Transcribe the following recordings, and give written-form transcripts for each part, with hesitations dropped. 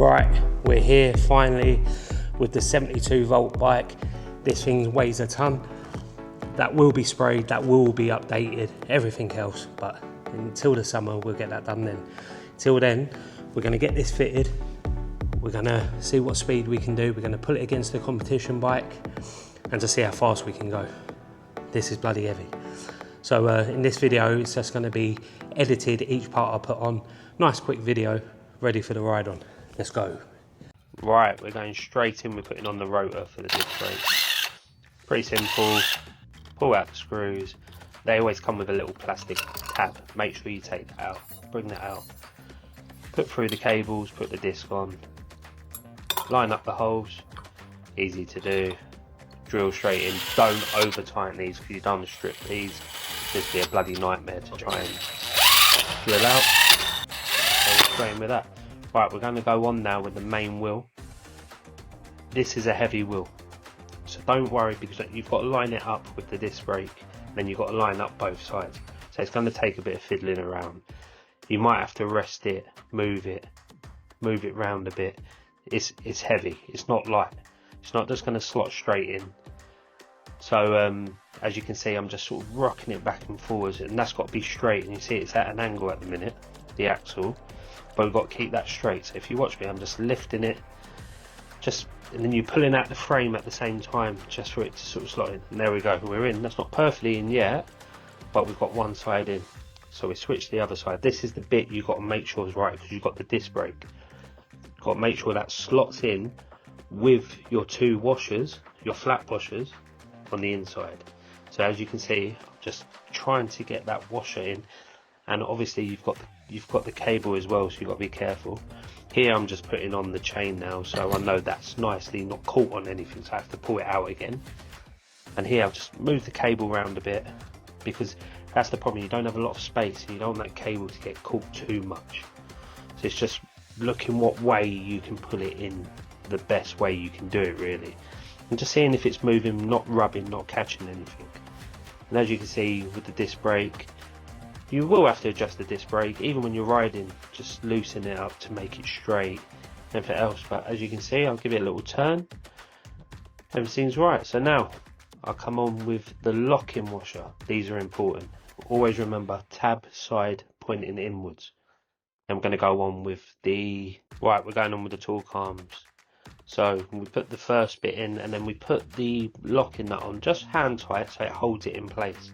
Right, we're here finally with the 72 volt bike. This thing weighs a ton. That will be sprayed, that will be updated, everything else, but until the summer we'll get that done then. Till then, we're going to get this fitted. We're going to see what speed we can do. We're going to put it against the competition bike and to see how fast we can go. This is bloody heavy. So in this video, it's just going to be edited, each part I put on. Nice quick video, ready for the ride on. Let's go. Right, we're going straight in. We're putting on the rotor for the disc brake. Pretty simple. Pull out the screws. They always come with a little plastic tab. Make sure you take that out. Bring that out. Put through the cables, put the disc on. Line up the holes. Easy to do. Drill straight in. Don't over tighten these because you don't want to strip these. This would be a bloody nightmare to try and drill out. So we're straight in with that. Right, we're going to go on now with the main wheel. This is a heavy wheel, so don't worry because you've got to line it up with the disc brake, then you've got to line up both sides. So it's going to take a bit of fiddling around. You might have to rest it, move it round a bit. It's heavy, it's not light. It's not just going to slot straight in. So as you can see, I'm just sort of rocking it back and forwards, and that's got to be straight. And you see it's at an angle at the minute, the axle, but we've got to keep that straight. So if you watch me, I'm just lifting it, and then you're pulling out the frame at the same time, just for it to sort of slot in. And there we go, we're in. That's not perfectly in yet, but we've got one side in. So we switch the other side. This is the bit you've got to make sure is right because you've got the disc brake. You've got to make sure that slots in with your two washers, your flat washers on the inside. So as you can see, I'm just trying to get that washer in, and obviously you've got the cable as well, so you've got to be careful. Here I'm just putting on the chain now, so I know that's nicely not caught on anything, so I have to pull it out again. And here I've just moved the cable around a bit because that's the problem, you don't have a lot of space and you don't want that cable to get caught too much. So it's just looking what way you can pull it in, the best way you can do it really. And just seeing if it's moving, not rubbing, not catching anything. And as you can see with the disc brake, you will have to adjust the disc brake, even when you're riding, just loosen it up to make it straight, everything else. But as you can see, I'll give it a little turn, everything's right. So now I'll come on with the locking washer. These are important. Always remember, tab side pointing inwards. I'm going to go on with we're going on with the torque arms. So we put the first bit in, and then we put the locking nut on, just hand tight so it holds it in place.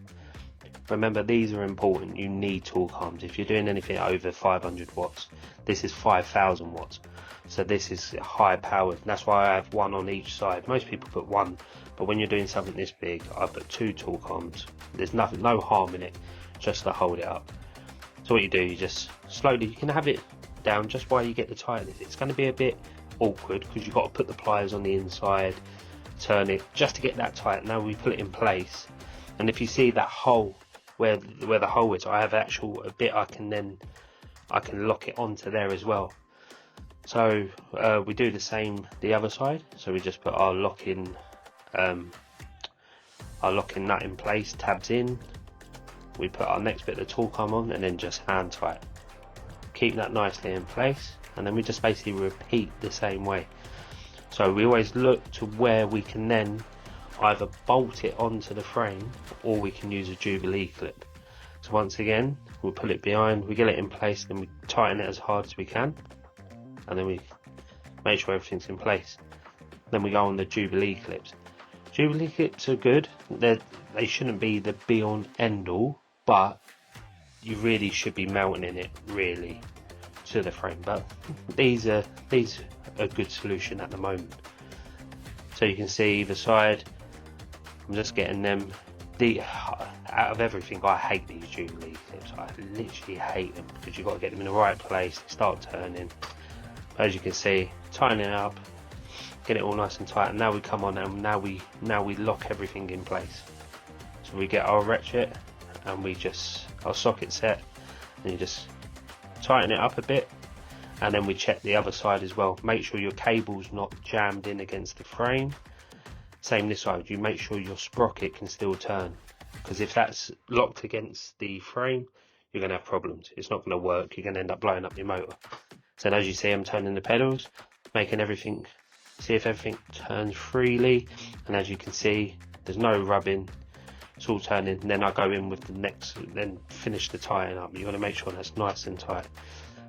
Remember, these are important. You need torque arms. If you're doing anything over 500 watts, this is 5,000 watts. So this is high powered. That's why I have one on each side. Most people put one, but when you're doing something this big, I put two torque arms. There's no harm in it, just to hold it up. So what you do, you just slowly, you can have it down just while you get the tightness. It's going to be a bit awkward because you've got to put the pliers on the inside, turn it just to get that tight. Now we put it in place, and if you see that hole where the hole is, I have a bit I can lock it onto there as well. So we do the same the other side. So we just put our locking nut in place, tabs in. We put our next bit of torque arm on, and then just hand tight. Keep that nicely in place, and then we just basically repeat the same way. So we always look to where we can then either bolt it onto the frame, or we can use a Jubilee clip. So once again, we'll pull it behind, we get it in place, then we tighten it as hard as we can, and then we make sure everything's in place. Then we go on the Jubilee clips. Jubilee clips are good. They shouldn't be the be all end all, but you really should be mounting it really to the frame. But these are a good solution at the moment. So you can see either side. I'm just getting them. Out of everything, I hate these Jubilee clips. I literally hate them because you've got to get them in the right place. They start turning. But as you can see, tighten it up, get it all nice and tight. And now we come on, and now we lock everything in place. So we get our ratchet, and our socket set, and you just tighten it up a bit, and then we check the other side as well. Make sure your cable's not jammed in against the frame. Same this side, you make sure your sprocket can still turn, because if that's locked against the frame, you're going to have problems. It's not going to work, you're going to end up blowing up your motor. So as you see, I'm turning the pedals, making everything, see if everything turns freely, and as you can see, there's no rubbing, it's all turning. And then I go in with the next, then finish the tying up. You want to make sure that's nice and tight.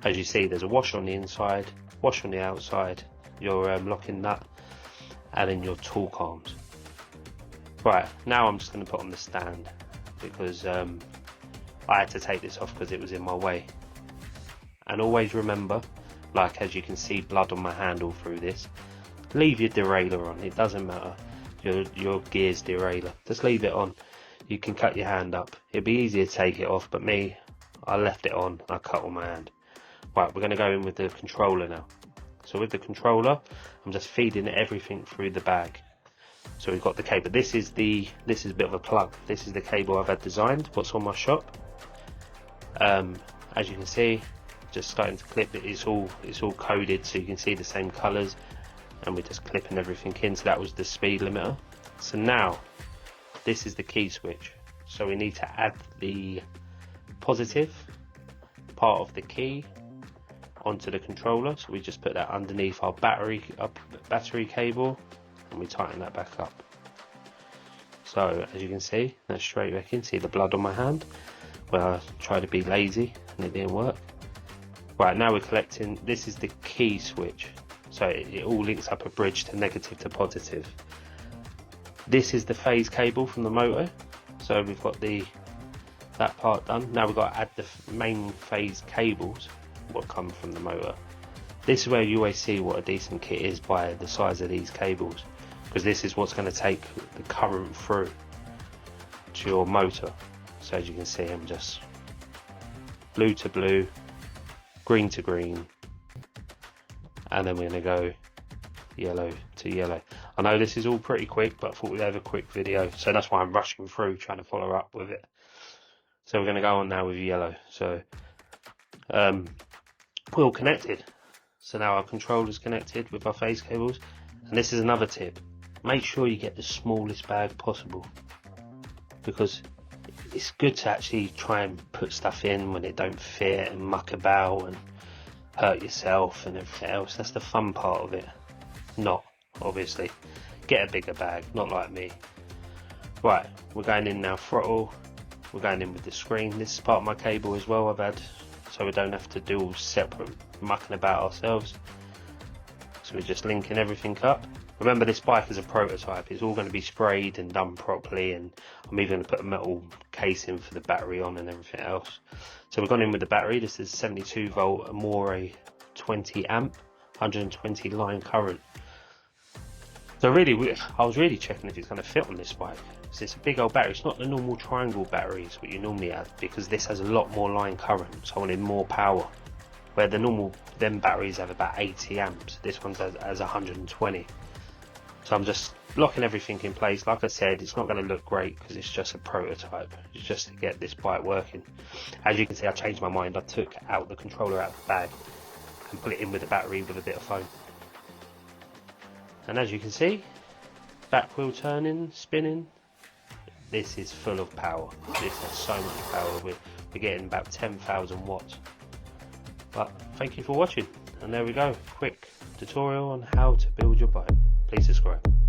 As you see, there's a wash on the inside, wash on the outside, your locking nut, and then your torque arms. Right, now I'm just going to put on the stand, because I had to take this off because it was in my way. And always remember, like as you can see blood on my hand all through this, leave your derailleur on, it doesn't matter, your gear's derailleur, just leave it on. You can cut your hand up, it'd be easier to take it off, but me, I left it on, I cut on my hand. Right, we're going to go in with the controller now. So with the controller, I'm just feeding everything through the bag. So we've got the cable, this is a bit of a plug, this is the cable I've had designed, what's on my shop. As you can see, just starting to clip it, it's all coded so you can see the same colours, and we're just clipping everything in. So that was the speed limiter. So now this is the key switch, so we need to add the positive part of the key onto the controller. So we just put that underneath our battery cable, and we tighten that back up. So as you can see, that's straight back in. See the blood on my hand where I tried to be lazy and it didn't work. Right, now we're collecting, this is the key switch, so it all links up a bridge to negative to positive. This is the phase cable from the motor, so we've got that part done. Now we've got to add the main phase cables, what come from the motor. This is where you always see what a decent kit is by the size of these cables, because this is what's going to take the current through to your motor. So as you can see, I'm just blue to blue, green to green, and then we're going to go yellow to yellow. I know this is all pretty quick, but I thought we'd have a quick video, so that's why I'm rushing through trying to follow up with it. So we're going to go on now with yellow. So we're all connected. So now our controller's connected with our phase cables, and this is another tip: make sure you get the smallest bag possible, because it's good to actually try and put stuff in when it don't fit and muck about and hurt yourself and everything else. That's the fun part of it. Not, obviously. Get a bigger bag, not like me. Right, we're going in now, throttle. We're going in with the screen. This is part of my cable as well I've had, so we don't have to do all separate mucking about ourselves. So we're just linking everything up. Remember, this bike is a prototype, it's all going to be sprayed and done properly, and I'm even going to put a metal casing for the battery on and everything else. So we've gone in with the battery. This is 72 volt Amore 20 amp, 120 line current. So really, I was really checking if it's going to fit on this bike. So it's a big old battery, it's not the normal triangle batteries what you normally have, because this has a lot more line current, so I wanted more power. Where the normal, them batteries have about 80 amps, this one has 120. So I'm just locking everything in place. Like I said, it's not going to look great because it's just a prototype. It's just to get this bike working. As you can see, I changed my mind. I took out the controller out of the bag and put it in with the battery with a bit of foam. And as you can see, back wheel turning, spinning. This is full of power. This has so much power. We're getting about 10,000 watts. But thank you for watching. And there we go. Quick tutorial on how to build your bike. Please subscribe.